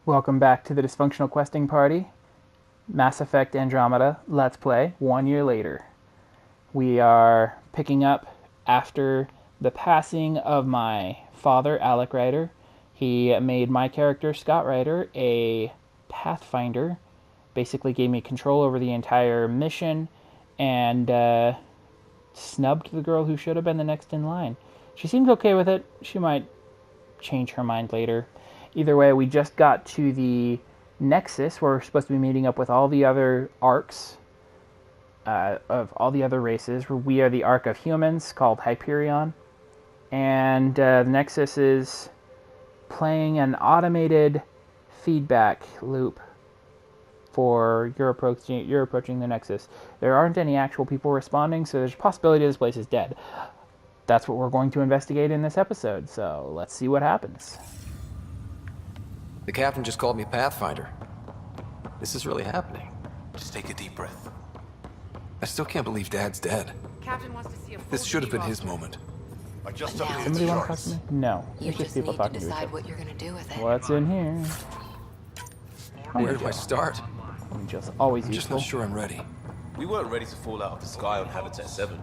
Welcome back to the Dysfunctional Questing Party. Mass Effect Andromeda Let's Play 1 year later. We are picking up after the passing of my father, Alec Ryder. He made my character, Scott Ryder, a Pathfinder. Basically gave me control over the entire mission and snubbed the girl who should have been the next in line. She seems okay with it. She might change her mind later. Either way, we just got to the Nexus, where we're supposed to be meeting up with all the other arcs of all the other races. We are the arc of humans, called Hyperion. And the Nexus is playing an automated feedback loop for you're approaching the Nexus. There aren't any actual people responding, so there's a possibility this place is dead. That's what we're going to investigate in this episode, so let's see what happens. The captain just called me Pathfinder. This is really happening. Just take a deep breath. I still can't believe Dad's dead. Captain wants to see a full This should have been roster. his moment. I just Now- updated Somebody the want to talk charts. to me? No. You It's just people need to talking to each decide other. what you're gonna do with it. What's in here? Where do I start? Just always I'm just useful. not sure I'm ready. We weren't ready to fall out of the sky on Habitat 7.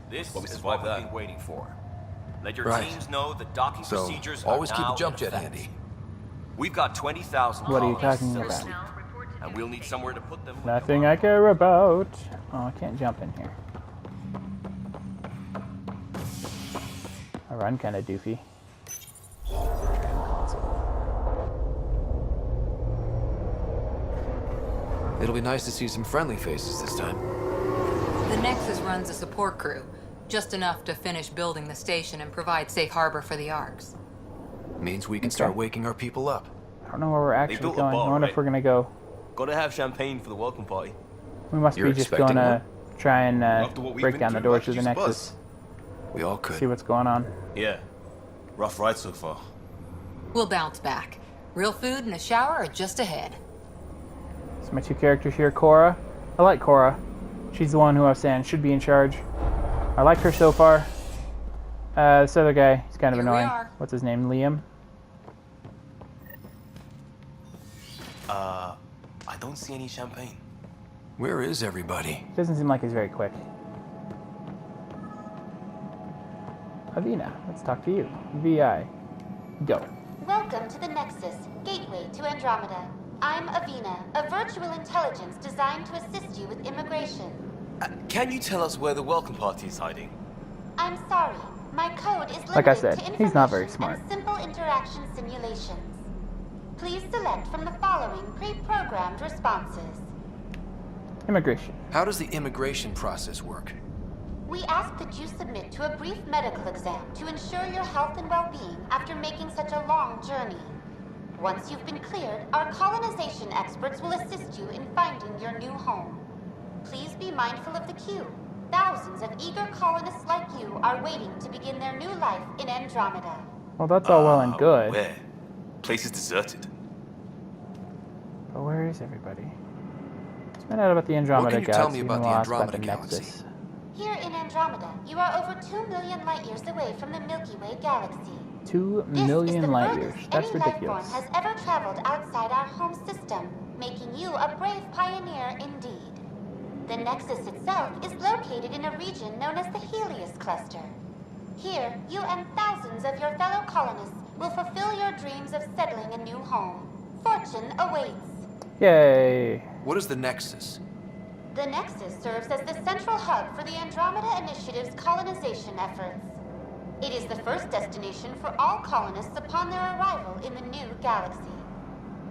This But we is survived what we've that. been waiting for. Let your Right. teams know the docking So, procedures always are keep now a jump in jet effect. handy. We've got 20,000 What are you colonists talking still about? asleep, and we'll need somewhere to put them. when Nothing tomorrow- I care about. Oh, I can't jump in here. I run kind of doofy. It'll be nice to see some friendly faces this time. The Nexus runs a support crew, just enough to finish building the station and provide safe harbor for the arcs. Means we can start waking our people up. I don't know where we're actually built a going. I bar, wonder if right? we're gonna go. Gotta have champagne for the welcome party. We must You're be just expecting gonna try and After what we've break been down the through, door why to don't the you just Nexus. We all See could. what's going on. Yeah. Rough ride so far. We'll bounce back. Real food and a shower are just ahead. So my two characters here, Cora. I like Cora. She's the one who I was saying should be in charge. I like her so far. This other guy, he's kind of Here we annoying. are. What's his name? Liam? I don't see any champagne. Where is everybody? Doesn't seem like he's very quick. Avina, let's talk to you. VI. Go. Welcome to the Nexus, gateway to Andromeda. I'm Avina, a virtual intelligence designed to assist you with immigration. Can you tell us where the welcome party is hiding? I'm sorry, my code is limited Like I said, to he's not very information smart. and simple interaction simulations. Please select from the following pre-programmed responses. Immigration. How does the immigration process work? We ask that you submit to a brief medical exam to ensure your health and well-being after making such a long journey. Once you've been cleared, our colonization experts will assist you in finding your new home. Please be mindful of the queue. Thousands of eager colonists like you are waiting to begin their new life in Andromeda. Well, that's all well and good. Where? Place is deserted. But where is everybody? Let's find out about the Andromeda can you tell me galaxy, about and the we'll ask about Andromeda the galaxy? Nexus. Here in Andromeda, you are over 2 million light years away from the Milky Way galaxy. 2 This is million the light furthest years. That's any life form ridiculous. has ever traveled outside our home system, making you a brave pioneer indeed. The Nexus itself is located in a region known as the Helios Cluster. Here, you and thousands of your fellow colonists will fulfill your dreams of settling a new home. Fortune awaits. Yay! What is the Nexus? The Nexus serves as the central hub for the Andromeda Initiative's colonization efforts. It is the first destination for all colonists upon their arrival in the new galaxy.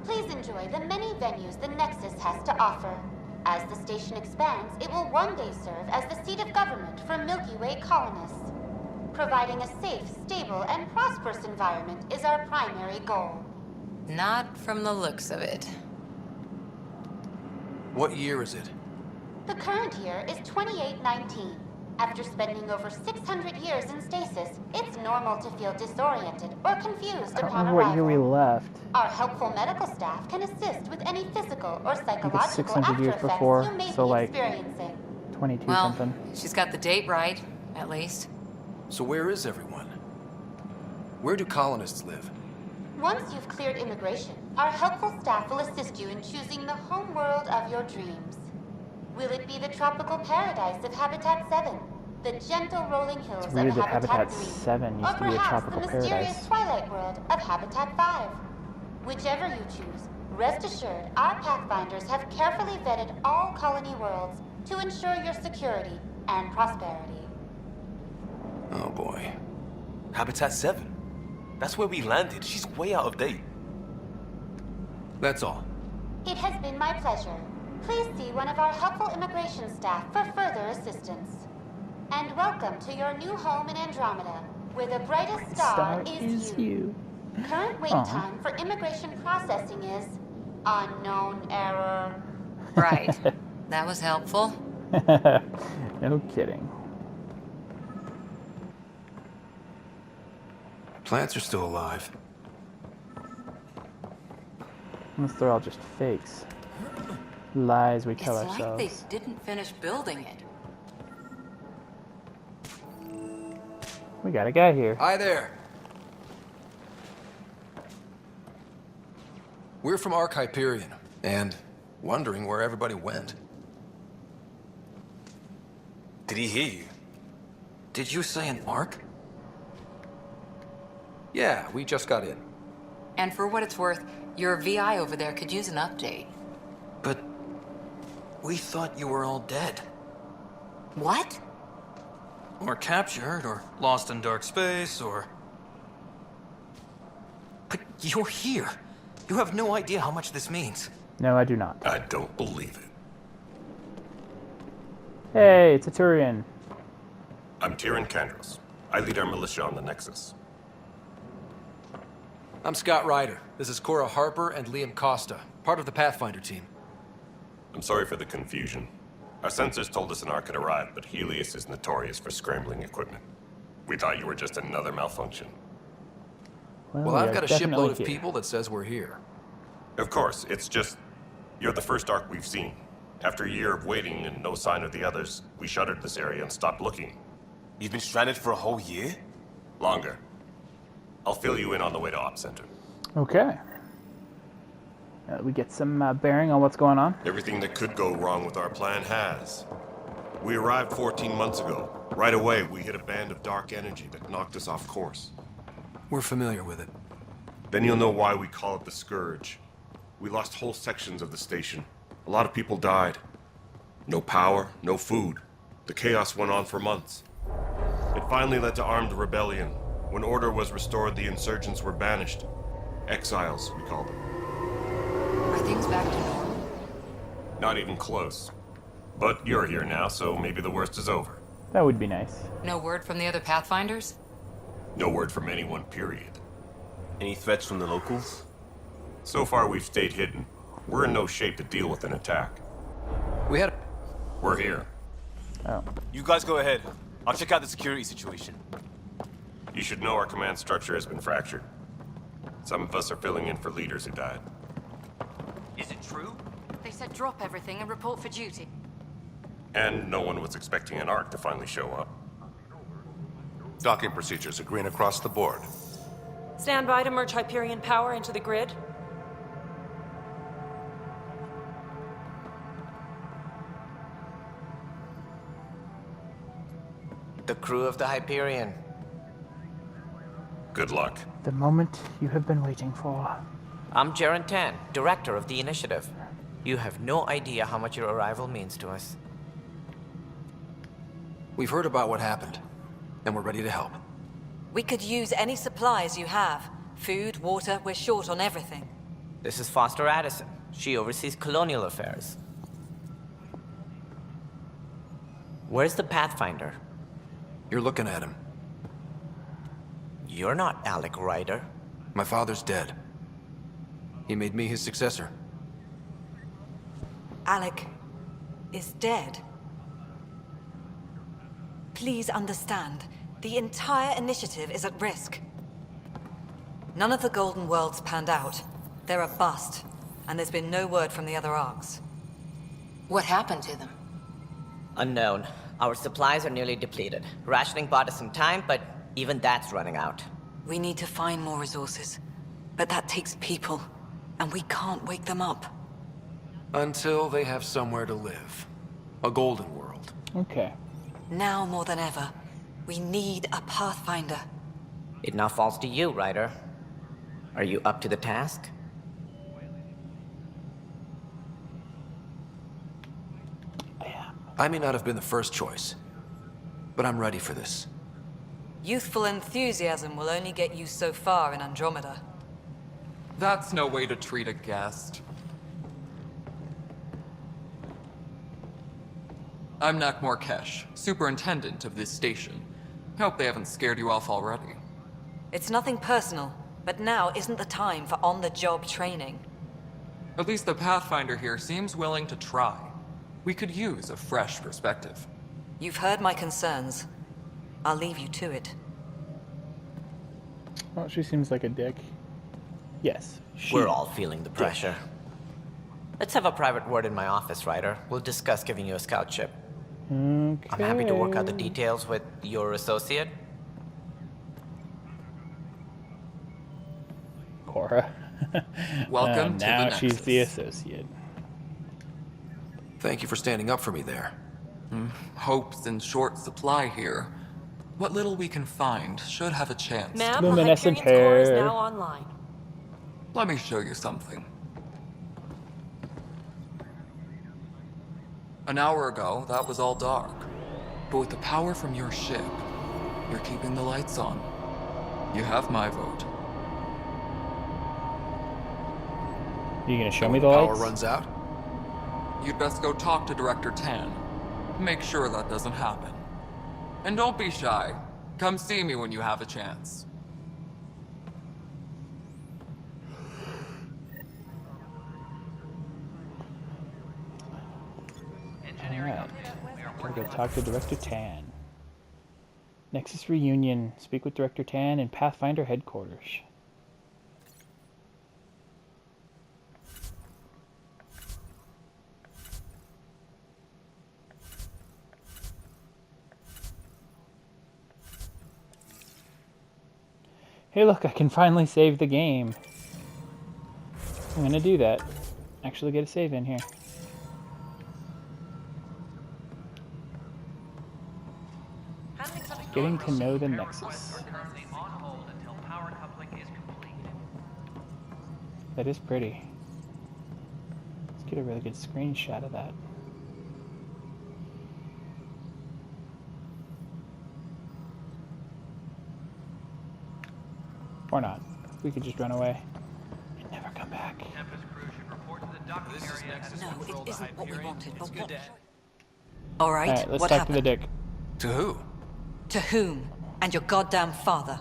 Please enjoy the many venues the Nexus has to offer. As the station expands, it will one day serve as the seat of government for Milky Way colonists. Providing a safe, stable, and prosperous environment is our primary goal. Not from the looks of it. What year is it? The current year is 2819. After spending over 600 years in stasis, it's normal to feel disoriented or confused I don't upon remember what year we arrival. left. Our helpful medical staff can assist with any physical or psychological 600 years after before, effects you may so be like- experiencing. 22 Well, something. she's got the date right, at least. So where is everyone? Where do colonists live? Once you've cleared immigration, our helpful staff will assist you in choosing the home world of your dreams. Will it be the tropical paradise of Habitat 7, the gentle rolling hills It's weird of that Habitat Habitat 3, 7 used or to be a perhaps tropical the mysterious paradise. twilight world of Habitat 5? Whichever you choose, rest assured our Pathfinders have carefully vetted all colony worlds to ensure your security and prosperity. Oh boy. Habitat 7? That's where we landed. She's way out of date. That's all. It has been my pleasure. Please see one of our helpful immigration staff for further assistance. And welcome to your new home in Andromeda, where the brightest star is you. Current wait time for immigration processing is unknown error. Right. That was helpful. No kidding. Plants are still alive. Unless they're all just fakes. Lies we tell It's like ourselves. they didn't finish building it. We got a guy here. Hi there. We're from Ark Hyperion, and wondering where everybody went. Did he hear you? Did you say an Ark? Yeah, we just got in. And for what it's worth, your VI over there could use an update. But we thought you were all dead. What? Or captured, or lost in dark space, or... But you're here. You have no idea how much this means. No, I do not. I don't believe it. Hey, it's a Turian. I'm Tyrion Kandros. I lead our militia on the Nexus. I'm Scott Ryder. This is Cora Harper and Liam Costa, part of the Pathfinder team. I'm sorry for the confusion. Our sensors told us an Ark had arrived, but Helios is notorious for scrambling equipment. We thought you were just another malfunction. Well, we I've are got a definitely shipload of here. people that says we're here. Of course, it's just... You're the first Ark we've seen. After a year of waiting and no sign of the others, we shuttered this area and stopped looking. You've been stranded for a whole year? Longer. I'll fill you in on the way to Op Center. Okay. We get some bearing on what's going on. Everything that could go wrong with our plan has. We arrived 14 months ago. Right away, we hit a band of dark energy that knocked us off course. We're familiar with it. Then you'll know why we call it the Scourge. We lost whole sections of the station. A lot of people died. No power, no food. The chaos went on for months. It finally led to armed rebellion. When order was restored, the insurgents were banished. Exiles, we call them. Are things back to normal? Not even close. But you're here now, so maybe the worst is over. That would be nice. No word from the other Pathfinders? No word from anyone, period. Any threats from the locals? So far, we've stayed hidden. We're in no shape to deal with an attack. We had... We're here. Oh. You guys go ahead. I'll check out the security situation. You should know our command structure has been fractured. Some of us are filling in for leaders who died. Is it true? They said drop everything and report for duty. And no one was expecting an Ark to finally show up. Docking procedures are green across the board. Stand by to merge Hyperion power into the grid. The crew of the Hyperion. Good luck. The moment you have been waiting for. I'm Jaren Tan, director of the initiative. You have no idea how much your arrival means to us. We've heard about what happened, and we're ready to help. We could use any supplies you have. Food, water, we're short on everything. This is Foster Addison. She oversees colonial affairs. Where's the Pathfinder? You're looking at him. You're not Alec Ryder. My father's dead. He made me his successor. Alec is dead. Please understand, the entire initiative is at risk. None of the Golden Worlds panned out. They're a bust, and there's been no word from the other arcs. What happened to them? Unknown. Our supplies are nearly depleted. Rationing bought us some time, but even that's running out. We need to find more resources. But that takes people, and we can't wake them up. Until they have somewhere to live. A golden world. Okay. Now more than ever, we need a Pathfinder. It now falls to you, Ryder. Are you up to the task? I may not have been the first choice, but I'm ready for this. Youthful enthusiasm will only get you so far in Andromeda. That's no way to treat a guest. I'm Nakmor Kesh, superintendent of this station. Hope they haven't scared you off already. It's nothing personal, but now isn't the time for on-the-job training. At least the Pathfinder here seems willing to try. We could use a fresh perspective. You've heard my concerns. I'll leave you to it. Well, she seems like a dick. Yes. We're all feeling the pressure. Let's have a private word in my office, Ryder. We'll discuss giving you a scout ship. Okay. I'm happy to work out the details with your associate. Cora. Welcome to the now Nexus. she's the associate. Thank you for standing up for me there. Hope's in short supply here. What little we can find should have a chance. Ma'am, the Luminescent Hyperion's core is hair. now online. Let me show you something. An hour ago, that was all dark. But with the power from your ship, you're keeping the lights on. You have my vote. You gonna show me When the power lights? runs out? You'd best go talk to Director Tan. Make sure that doesn't happen. And don't be shy. Come see me when you have a chance. Alright. Gotta go talk to Director Tan. Nexus reunion. Speak with Director Tan in Pathfinder headquarters. Hey look, I can finally save the game. I'm gonna do that. Actually get a save in here. Getting to know the Nexus. That is pretty. Let's get a really good screenshot of that. Or not. We could just run away and never come back. No, it isn't what we wanted, but what... Alright, Alright, let's what talk happened? to the dick. To who? To whom? And your goddamn father.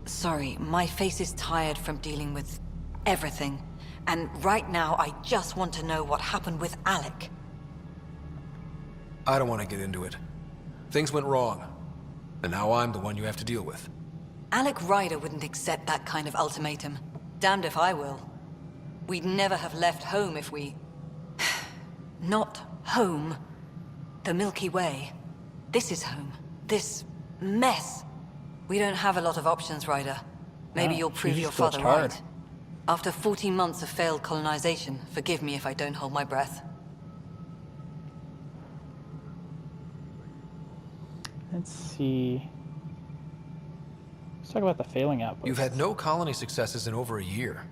Sorry, my face is tired from dealing with everything. And right now, I just want to know what happened with Alec. I don't want to get into it. Things went wrong. And now I'm the one you have to deal with. Alec Ryder wouldn't accept that kind of ultimatum. Damned if I will. We'd never have left home if we... Not home. The Milky Way. This is home. This mess. We don't have a lot of options, Ryder. Maybe you'll prove your father right. After 14 months of failed colonization, forgive me if I don't hold my breath. Let's see. Let's talk about the failing outposts. You've had no colony successes in over a year.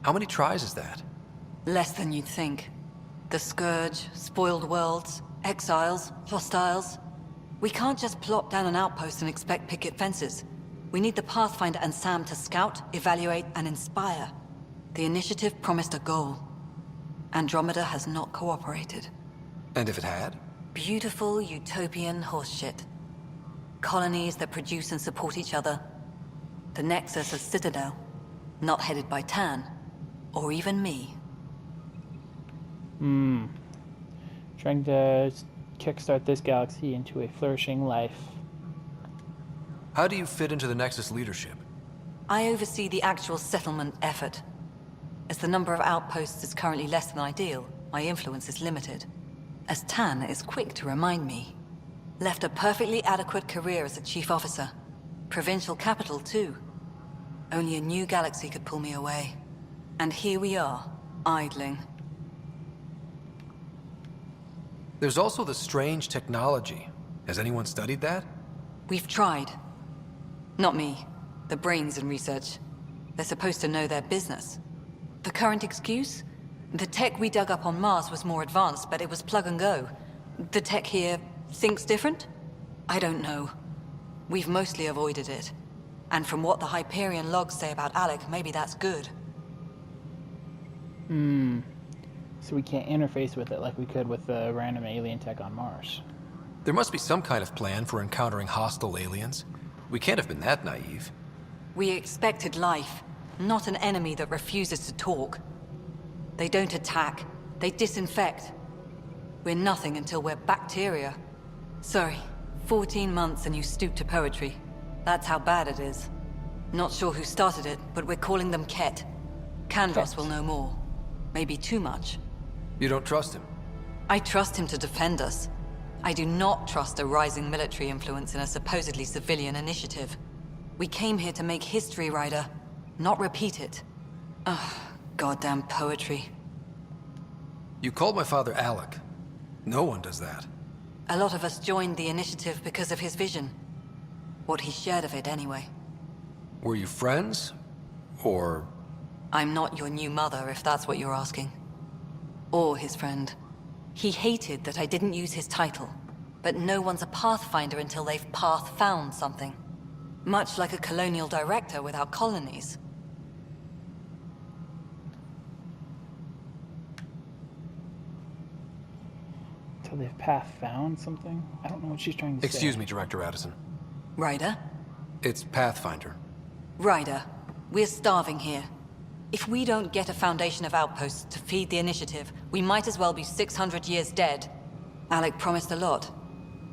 How many tries is that? Less than you'd think. The Scourge, spoiled worlds, exiles, hostiles. We can't just plop down an outpost and expect picket fences. We need the Pathfinder and Sam to scout, evaluate, and inspire. The initiative promised a goal. Andromeda has not cooperated. And if it had? Beautiful utopian horseshit. Colonies that produce and support each other. The Nexus a citadel, not headed by Tan, or even me. Trying to kickstart this galaxy into a flourishing life. How do you fit into the Nexus leadership? I oversee the actual settlement effort. As the number of outposts is currently less than ideal, my influence is limited. As Tan is quick to remind me. Left a perfectly adequate career as a chief officer. Provincial capital, too. Only a new galaxy could pull me away. And here we are, idling. There's also the strange technology. Has anyone studied that? We've tried. Not me. The brains in research. They're supposed to know their business. The current excuse? The tech we dug up on Mars was more advanced, but it was plug and go. The tech here thinks different? I don't know. We've mostly avoided it. And from what the Hyperion logs say about Alec, maybe that's good. So we can't interface with it like we could with the random alien tech on Mars. There must be some kind of plan for encountering hostile aliens. We can't have been that naive. We expected life, not an enemy that refuses to talk. They don't attack, they disinfect. We're nothing until we're bacteria. Sorry, 14 months and you stoop to poetry. That's how bad it is. Not sure who started it, but we're calling them Ket. Kandros will know more. Maybe too much. You don't trust him? I trust him to defend us. I do not trust a rising military influence in a supposedly civilian initiative. We came here to make history, Ryder, not repeat it. Ugh, goddamn poetry. You called my father Alec. No one does that. A lot of us joined the initiative because of his vision. What he shared of it, anyway. Were you friends? Or... I'm not your new mother, if that's what you're asking. Or his friend. He hated that I didn't use his title. But no one's a Pathfinder until they've path-found something. Much like a colonial director without colonies. Until they've path-found something? I don't know what she's trying to say. Excuse me, Director Addison. Ryder? It's Pathfinder. Ryder, we're starving here. If we don't get a foundation of outposts to feed the initiative, we might as well be 600 years dead. Alec promised a lot.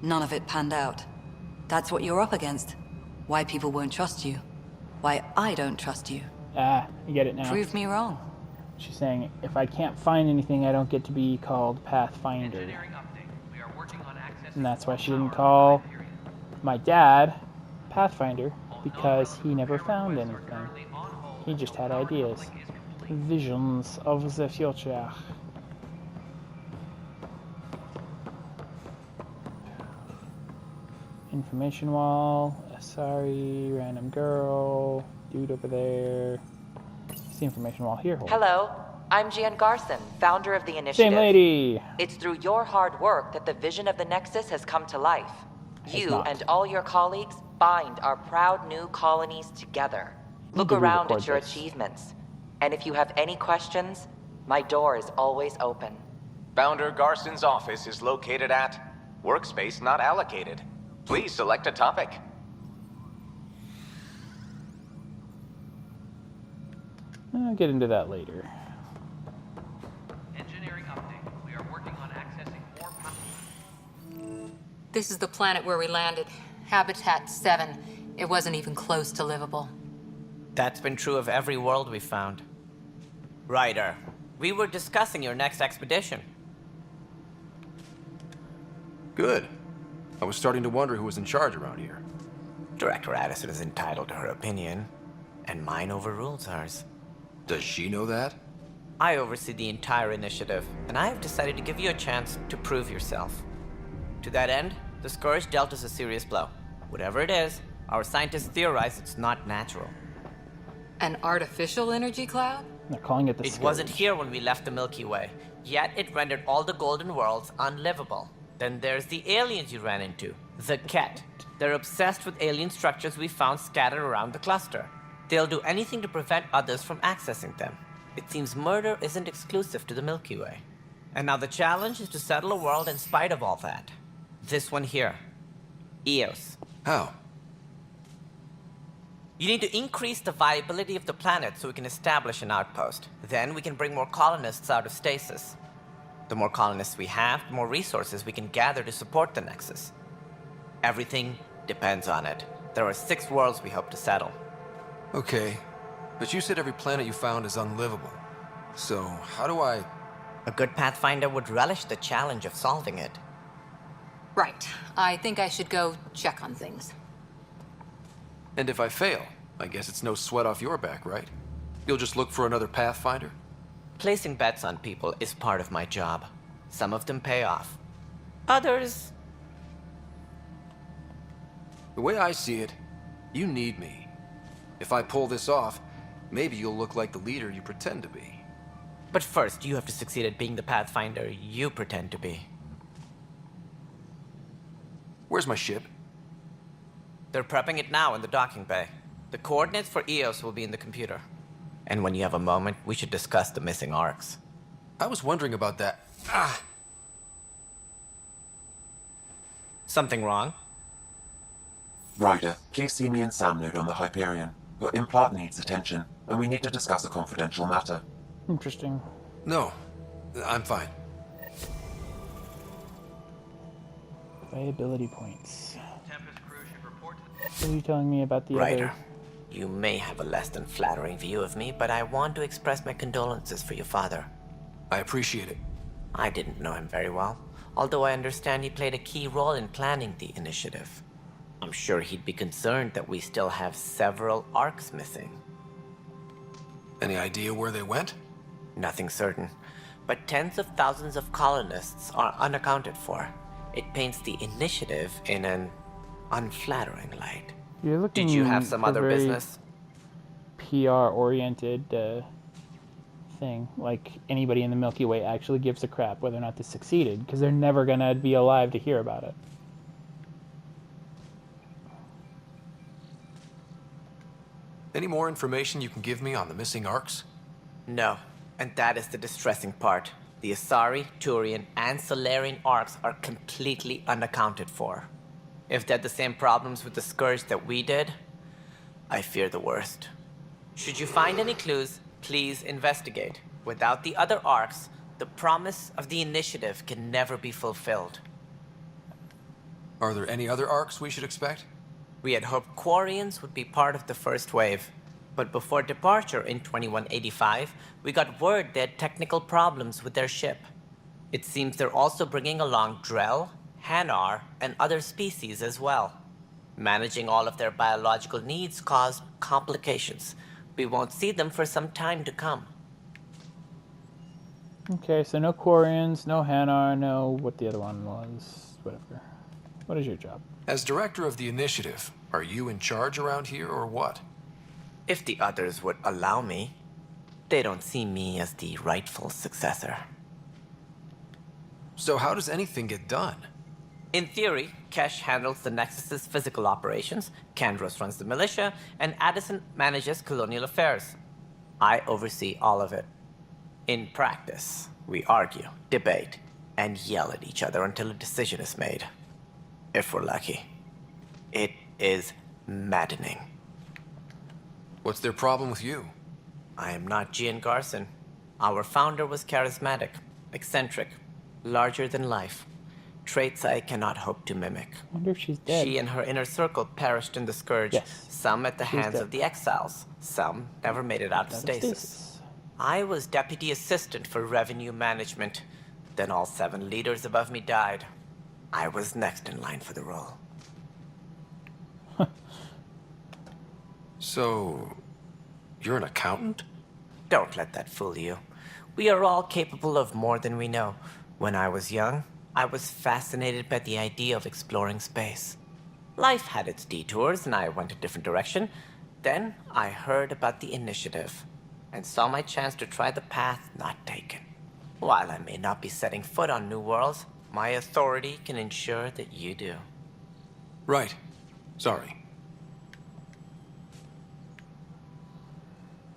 None of it panned out. That's what you're up against. Why people won't trust you. Why I don't trust you. Ah, you get it now. Prove me wrong. She's saying, if I can't find anything, I don't get to be called Pathfinder. And that's why she didn't call my dad Pathfinder, because he never found anything. He just had ideas. Visions of the future. Information wall. Sorry, random girl. Dude over there. It's the information wall here. Hello, I'm Gian Garson, founder of the initiative. Same lady. It's through your hard work that the vision of the Nexus has come to life. You and all your colleagues bind our proud new colonies together. Look around at your achievements. And if you have any questions, my door is always open. Founder Garson's office is located at Workspace Not Allocated. Please select a topic. I'll get into that later. Engineering update. We are working on accessing more power. This is the planet where we landed. Habitat 7. It wasn't even close to livable. That's been true of every world we've found. Ryder, we were discussing your next expedition. Good. I was starting to wonder who was in charge around here. Director Addison is entitled to her opinion, and mine overrules hers. Does she know that? I oversee the entire initiative, and I have decided to give you a chance to prove yourself. To that end, the Scourge dealt us a serious blow. Whatever it is, our scientists theorize it's not natural. An artificial energy cloud? They're calling it the It wasn't here when we left the Milky Way, yet it rendered all the golden worlds unlivable. Then there's the aliens you ran into, the Ket. They're obsessed with alien structures we found scattered around the cluster. They'll do anything to prevent others from accessing them. It seems murder isn't exclusive to the Milky Way. And now the challenge is to settle a world in spite of all that. This one here. Eos. How? You need to increase the viability of the planet so we can establish an outpost. Then we can bring more colonists out of stasis. The more colonists we have, the more resources we can gather to support the Nexus. Everything depends on it. There are 6 worlds we hope to settle. Okay, but you said every planet you found is unlivable. So, how do I... A good Pathfinder would relish the challenge of solving it. Right. I think I should go check on things. And if I fail, I guess it's no sweat off your back, right? You'll just look for another Pathfinder? Placing bets on people is part of my job. Some of them pay off. Others... The way I see it, you need me. If I pull this off, maybe you'll look like the leader you pretend to be. But first, you have to succeed at being the Pathfinder you pretend to be. Where's my ship? They're prepping it now in the docking bay. The coordinates for EOS will be in the computer. And when you have a moment, we should discuss the missing arcs. I was wondering about that. Ah! Something wrong? Ryder, please see me and Sam node on the Hyperion. Your implant needs attention, and we need to discuss a confidential matter. Interesting. No, I'm fine. Viability points. Tempest crew should report to What are you telling me about the Ryder, other... you may have a less than flattering view of me, but I want to express my condolences for your father. I appreciate it. I didn't know him very well, although I understand he played a key role in planning the initiative. I'm sure he'd be concerned that we still have several arcs missing. Any idea where they went? Nothing certain, but tens of thousands of colonists are unaccounted for. It paints the initiative in an unflattering light. You're looking Did you have some for other very business? PR-oriented thing. Like, anybody in the Milky Way actually gives a crap whether or not this succeeded, because they're never going to be alive to hear about it. Any more information you can give me on the missing arcs? No, and that is the distressing part. The Asari, Turian, and Solarian arcs are completely unaccounted for. If they had the same problems with the Scourge that we did, I fear the worst. Should you find any clues, please investigate. Without the other arcs, the promise of the initiative can never be fulfilled. Are there any other arcs we should expect? We had hoped Quarians would be part of the first wave, but before departure in 2185, we got word they had technical problems with their ship. It seems they're also bringing along Drell, Hanar, and other species as well. Managing all of their biological needs caused complications. We won't see them for some time to come. Okay, so no Quarians, no Hanar, no what the other one was, whatever. What is your job? As director of the initiative, are you in charge around here or what? If the others would allow me, they don't see me as the rightful successor. So how does anything get done? In theory, Kesh handles the Nexus's physical operations, Kandros runs the militia, and Addison manages colonial affairs. I oversee all of it. In practice, we argue, debate, and yell at each other until a decision is made. If we're lucky. It is maddening. What's their problem with you? I am not Gian Garson. Our founder was charismatic, eccentric, larger than life. Traits I cannot hope to mimic. I wonder if she's dead. She and her inner circle perished in the Scourge. Yes. Some at the She's hands dead. of the Exiles. Some never made it out of stasis. I was deputy assistant for revenue management. Then all 7 leaders above me died. I was next in line for the role. So, you're an accountant? Don't let that fool you. We are all capable of more than we know. When I was young, I was fascinated by the idea of exploring space. Life had its detours, and I went a different direction. Then I heard about the initiative, and saw my chance to try the path not taken. While I may not be setting foot on new worlds, my authority can ensure that you do. Right. Sorry.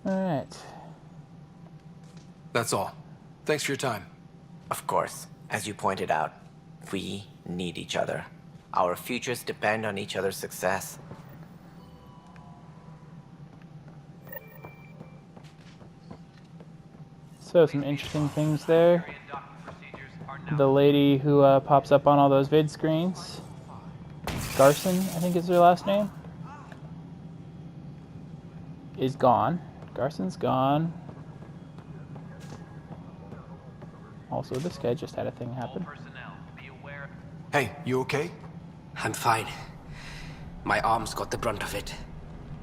Alright. That's all. Thanks for your time. Of course, as you pointed out, we need each other. Our futures depend on each other's success. So, some interesting things there. The lady who pops up on all those vid screens. Garson, I think is her last name. Is gone. Garson's gone. Also, this guy just had a thing happen. Hey, you okay? I'm fine. My arms got the brunt of it.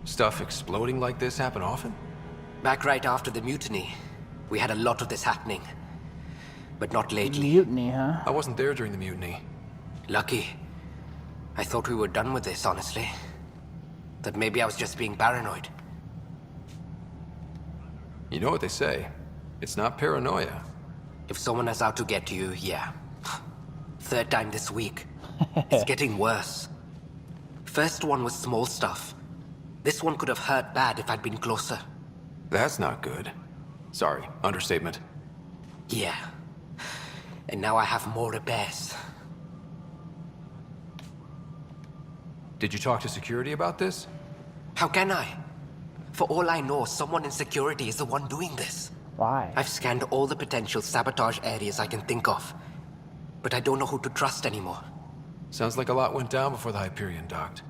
Stuff exploding like this happen often? Back right after the mutiny, we had a lot of this happening. But not lately. Mutiny, huh? I wasn't there during the mutiny. Lucky. I thought we were done with this, honestly. That maybe I was just being paranoid. You know what they say. It's not paranoia. If someone is out to get you, yeah. Third time this week. It's getting worse. First one was small stuff. This one could have hurt bad if I'd been closer. That's not good. Sorry, understatement. Yeah. And now I have more repairs. Did you talk to security about this? How can I? For all I know, someone in security is the one doing this. Why? I've scanned all the potential sabotage areas I can think of. But I don't know who to trust anymore. Sounds like a lot went down before the Hyperion docked.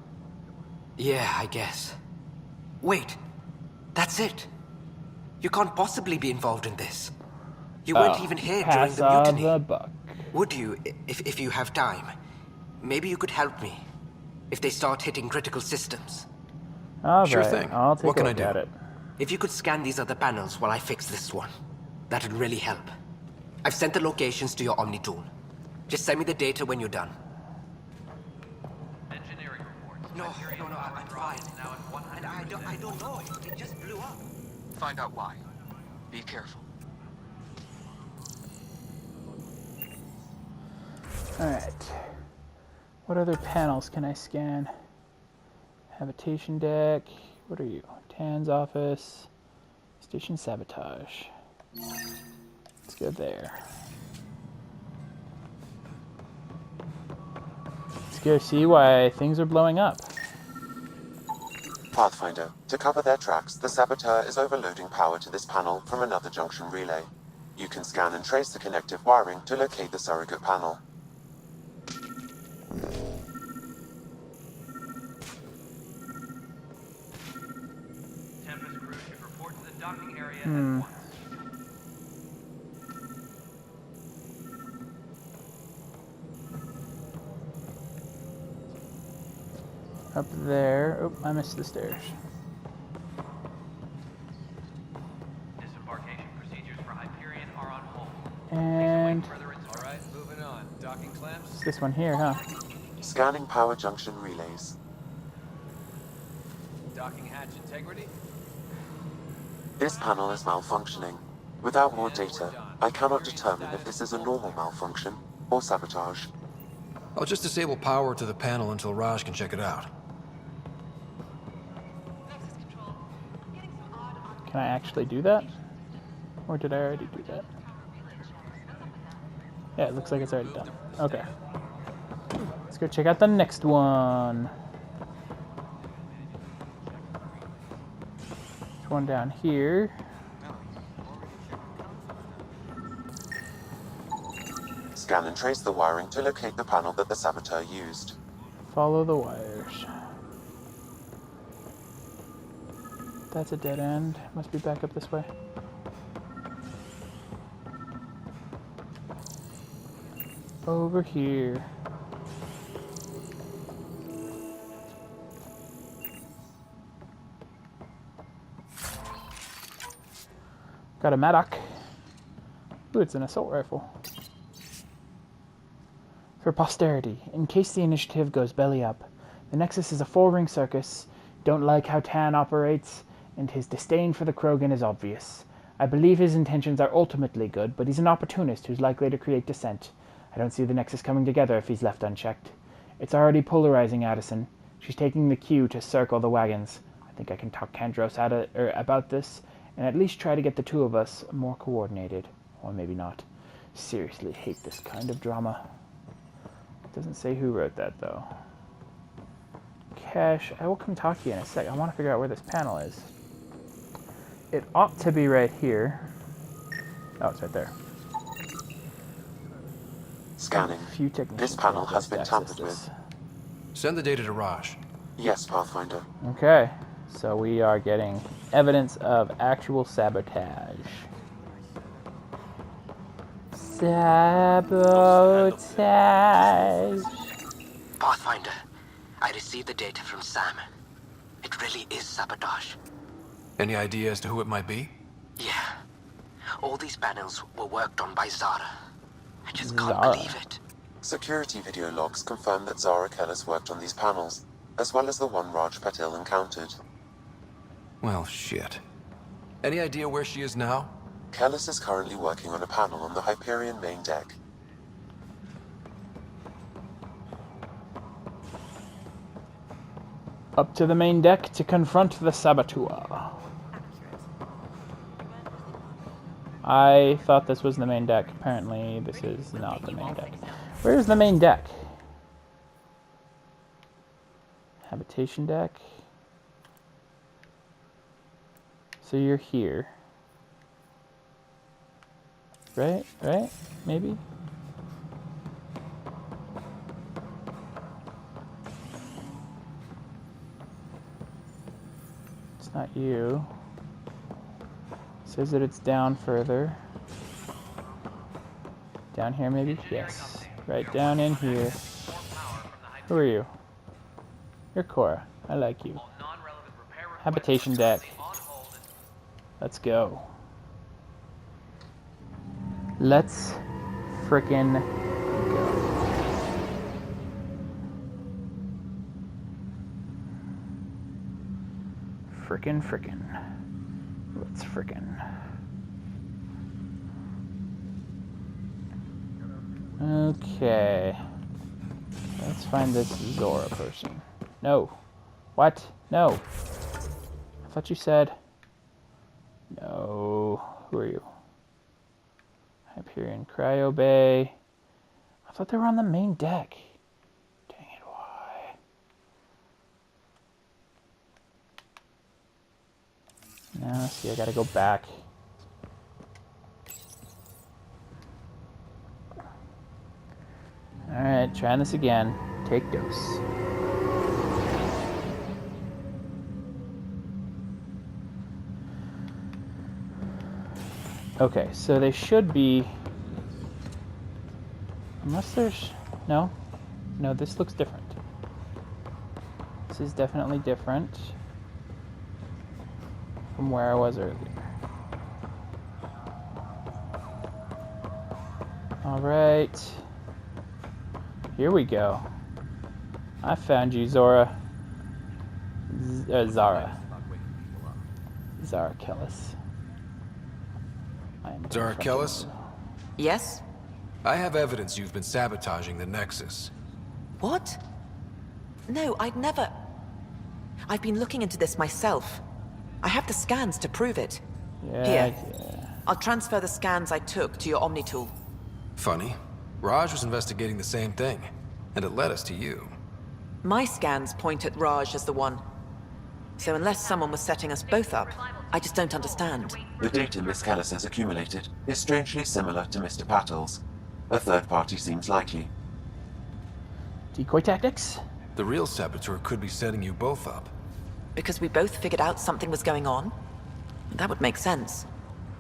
Yeah, I guess. Wait. That's it. You can't possibly be involved in this. You weren't even here during the mutiny. The buck. Would you, if you have time? Maybe you could help me. If they start hitting critical systems. All sure right, thing. I'll take what a can look I do? at it. If you could scan these other panels while I fix this one, that'd really help. I've sent the locations to your Omni tool. Just send me the data when you're done. Engineering reports. No, I'm fine. Now at 100%. I don't know. It just blew up. Find out why. Be careful. Alright. What other panels can I scan? Habitation deck. What are you? Tan's office. Station sabotage. Let's go there. Let's go see why things are blowing up. Pathfinder, to cover their tracks, the saboteur is overloading power to this panel from another junction relay. You can scan and trace the connective wiring to locate the surrogate panel. Tempest crew should report to the docking area at once. Up there. Oh, I missed the stairs. Disembarkation procedures for Hyperion are on hold. And All right, moving on. Docking clamps. it's this one here, huh? Scanning power junction relays. Docking hatch integrity. This panel is malfunctioning. Without more data, I cannot determine if this is a normal malfunction or sabotage. I'll just disable power to the panel until Raj can check it out. Can I actually do that? Or did I already do that? Yeah, it looks like it's already done. Okay. Let's go check out the next one. There's one down here. Scan and trace the wiring to locate the panel that the saboteur used. Follow the wires. That's a dead end. Must be back up this way. Over here. Got a Maddock. Ooh, it's an assault rifle. For posterity, in case the initiative goes belly up, the Nexus is a four-ring circus. Don't like how Tan operates, and his disdain for the Krogan is obvious. I believe his intentions are ultimately good, but he's an opportunist who's likely to create dissent. I don't see the Nexus coming together if he's left unchecked. It's already polarizing Addison. She's taking the cue to circle the wagons. I think I can talk Kandros about this, and at least try to get the two of us more coordinated. Or maybe not. Seriously hate this kind of drama. It doesn't say who wrote that, though. Cash, I will come talk to you in a sec. I want to figure out where this panel is. It ought to be right here. Oh, it's right there. Scanning. This panel has been tampered with. Send the data to Raj. Yes, Pathfinder. Okay, so we are getting evidence of actual sabotage. Sabotage. Pathfinder, I received the data from Sam. It really is sabotage. Any idea as to who it might be? Yeah. All these panels were worked on by Zara. I just can't Zara. believe it. Security video logs confirm that Zara Kellis worked on these panels, as well as the one Raj Patil encountered. Well, shit. Any idea where she is now? Kellis is currently working on a panel on the Hyperion main deck. Up to the main deck to confront the saboteur. I thought this was the main deck. Apparently, this is not the main deck. Where's the main deck? Habitation deck. So you're here. Right? Right? Maybe? It's not you. Says that it's down further. Down here maybe? Yes. Right down in here. Who are you? You're Cora. I like you. Habitation deck. Let's go. Let's frickin' go. Frickin'. Let's frickin'. Okay. Let's find this Zora person. No. What? No. I thought you said... No. Who are you? Hyperion Cryo Bay. I thought they were on the main deck. Dang it, why? Now, see, I gotta go back. Alright, trying this again. Take dose. Okay, so they should be... Unless there's... No? No, this looks different. This is definitely different from where I was earlier. Alright. Here we go. I found you, Zora. Zara. Zara Kellis. Zara Kellis? Yes? I have evidence you've been sabotaging the Nexus. What? No, I'd never... I've been looking into this myself. I have the scans to prove it. Yeah, Here. I'll transfer the scans I took to your Omni tool. Funny. Raj was investigating the same thing, and it led us to you. My scans point at Raj as the one. So unless someone was setting us both up, I just don't understand. The data Miss Kellis has accumulated is strangely similar to Mr. Patel's. A third party seems likely. Decoy tactics? The real saboteur could be setting you both up. Because we both figured out something was going on? That would make sense.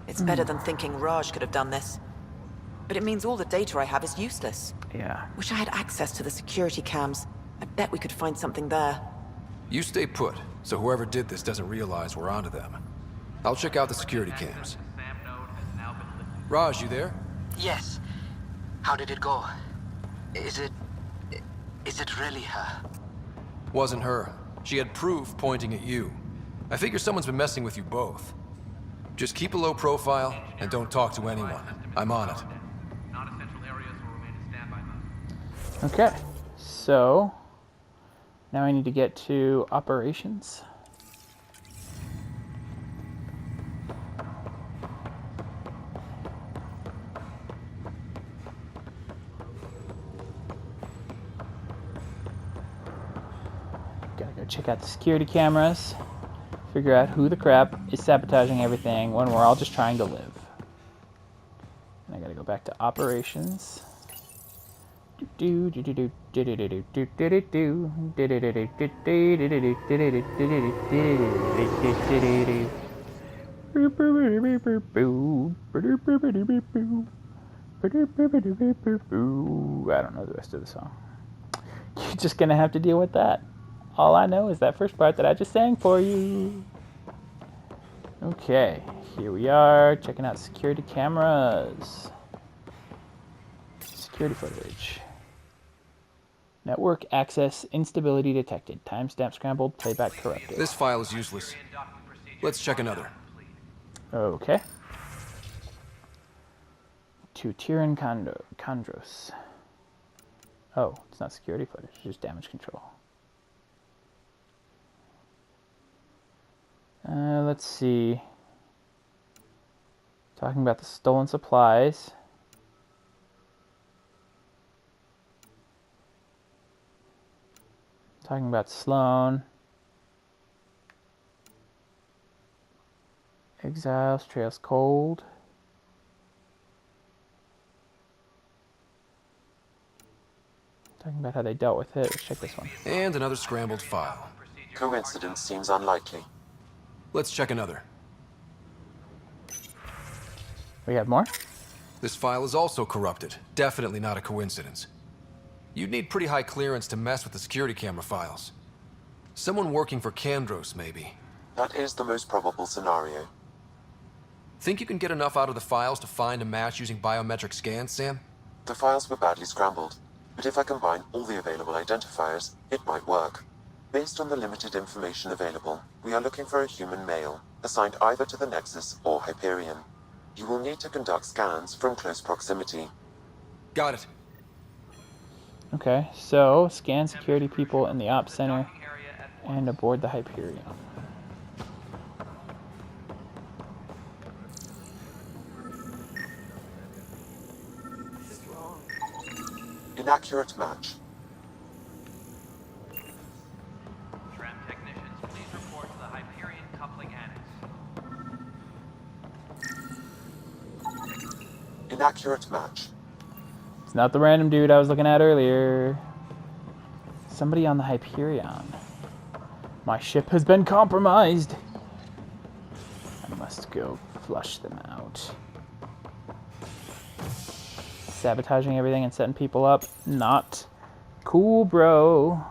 It's better than thinking Raj could have done this. But it means all the data I have is useless. Yeah. Wish I had access to the security cams. I bet we could find something there. You stay put, so whoever did this doesn't realize we're onto them. I'll check out the security cams. Raj, you there? Yes. How did it go? Is it really her? Wasn't her. She had proof pointing at you. I figure someone's been messing with you both. Just keep a low profile and don't talk to anyone. I'm on it. Okay, so now I need to get to operations. Gotta go check out the security cameras, figure out who the crap is sabotaging everything when we're all just trying to live. And I gotta go back to operations. I don't know the rest of the song. You're just gonna have to deal with that. All I know is that first part that I just sang for you. Okay, here we are, checking out security cameras. Security footage. Network access instability detected. Timestamp scrambled, playback corrupted. This file is useless. Let's check another. Okay. To Tyran Kandros. Oh, it's not security footage, it's just damage control. Let's see. Talking about the stolen supplies. Talking about Sloan. Exiles, Trails Cold. Talking about how they dealt with it. Let's check this one. And another scrambled file. Coincidence seems unlikely. Let's check another. We have more? This file is also corrupted. Definitely not a coincidence. You'd need pretty high clearance to mess with the security camera files. Someone working for Kandros, maybe. That is the most probable scenario. Think you can get enough out of the files to find a match using biometric scans, Sam? The files were badly scrambled, but if I combine all the available identifiers, it might work. Based on the limited information available, we are looking for a human male, assigned either to the Nexus or Hyperion. You will need to conduct scans from close proximity. Got it. Okay, so scan security people in the Ops Center and aboard the Hyperion. Inaccurate match. Tram technicians, please report to the Hyperion coupling annex. Inaccurate match. It's not the random dude I was looking at earlier. Somebody on the Hyperion. My ship has been compromised. I must go flush them out. Sabotaging everything and setting people up. Not cool, bro.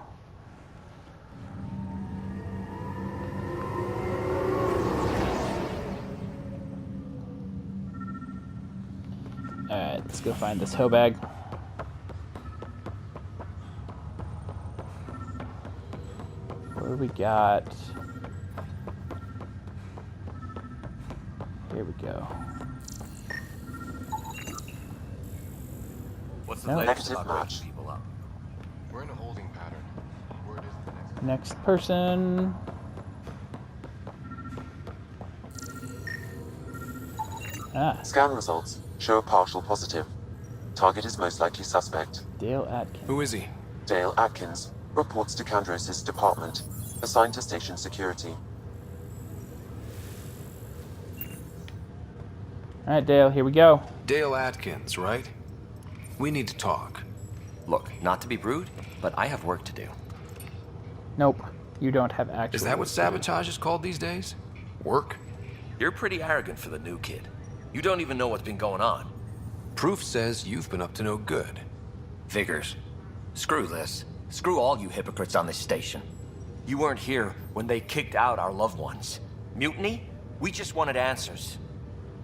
Alright, let's go find this hoe bag. What do we got? Here we go. What's the No. latest Negative about match. waking people up? We're in a holding pattern. Word is the Next person. Ah, Scan results show a partial positive. Target is most likely suspect. Dale Atkins. Who is he? Dale Atkins reports to Kandros' department, assigned to station security. Alright, Dale, here we go. Dale Atkins, right? We need to talk. Look, not to be rude, but I have work to do. Nope, you don't have actual. Is that what sabotage is called these days? Work? You're pretty arrogant for the new kid. You don't even know what's been going on. Proof says you've been up to no good. Figures. Screw this. Screw all you hypocrites on this station. You weren't here when they kicked out our loved ones. Mutiny? We just wanted answers.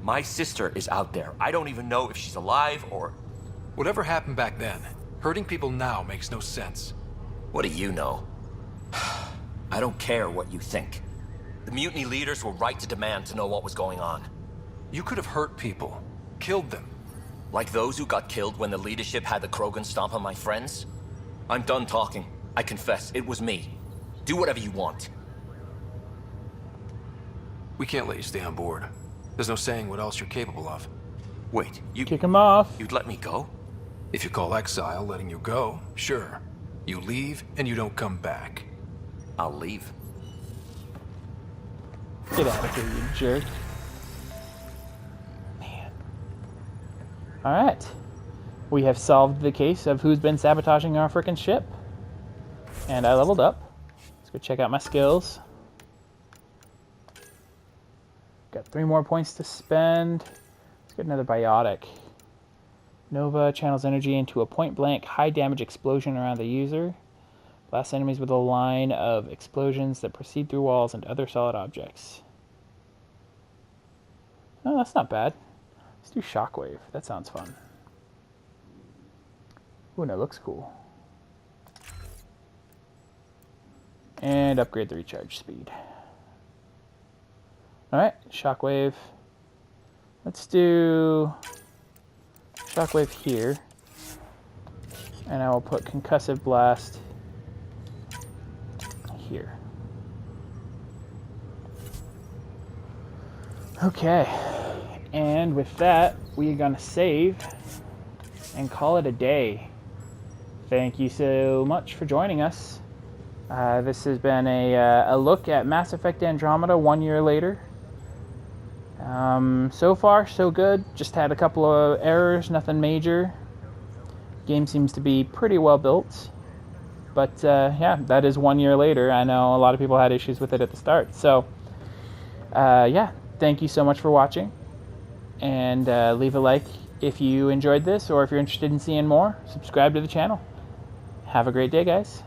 My sister is out there. I don't even know if she's alive or... Whatever happened back then, hurting people now makes no sense. What do you know? I don't care what you think. The mutiny leaders were right to demand to know what was going on. You could have hurt people, killed them. Like those who got killed when the leadership had the Krogan stomp on my friends? I'm done talking. I confess, it was me. Do whatever you want. We can't let you stay on board. There's no saying what else you're capable of. Wait, you... Kick him off. You'd let me go? If you call exile letting you go, sure. You leave and you don't come back. I'll leave. Get out of here, you jerk. Man. Alright. We have solved the case of who's been sabotaging our frickin' ship. And I leveled up. Let's go check out my skills. Got 3 more points to spend. Let's get another biotic. Nova channels energy into a point-blank, high-damage explosion around the user. Blast enemies with a line of explosions that proceed through walls and other solid objects. Oh, that's not bad. Let's do Shockwave. That sounds fun. Ooh, no, looks cool. And upgrade the recharge speed. Alright, Shockwave. Let's do Shockwave here. And I will put Concussive Blast here. Okay, and with that, we are going to save and call it a day. Thank you so much for joining us. This has been a look at Mass Effect Andromeda 1 year later. So far, so good. Just had a couple of errors, nothing major. Game seems to be pretty well built. But yeah, that is 1 year later. I know a lot of people had issues with it at the start. So yeah, thank you so much for watching. And leave a like if you enjoyed this, or if you're interested in seeing more, subscribe to the channel. Have a great day, guys.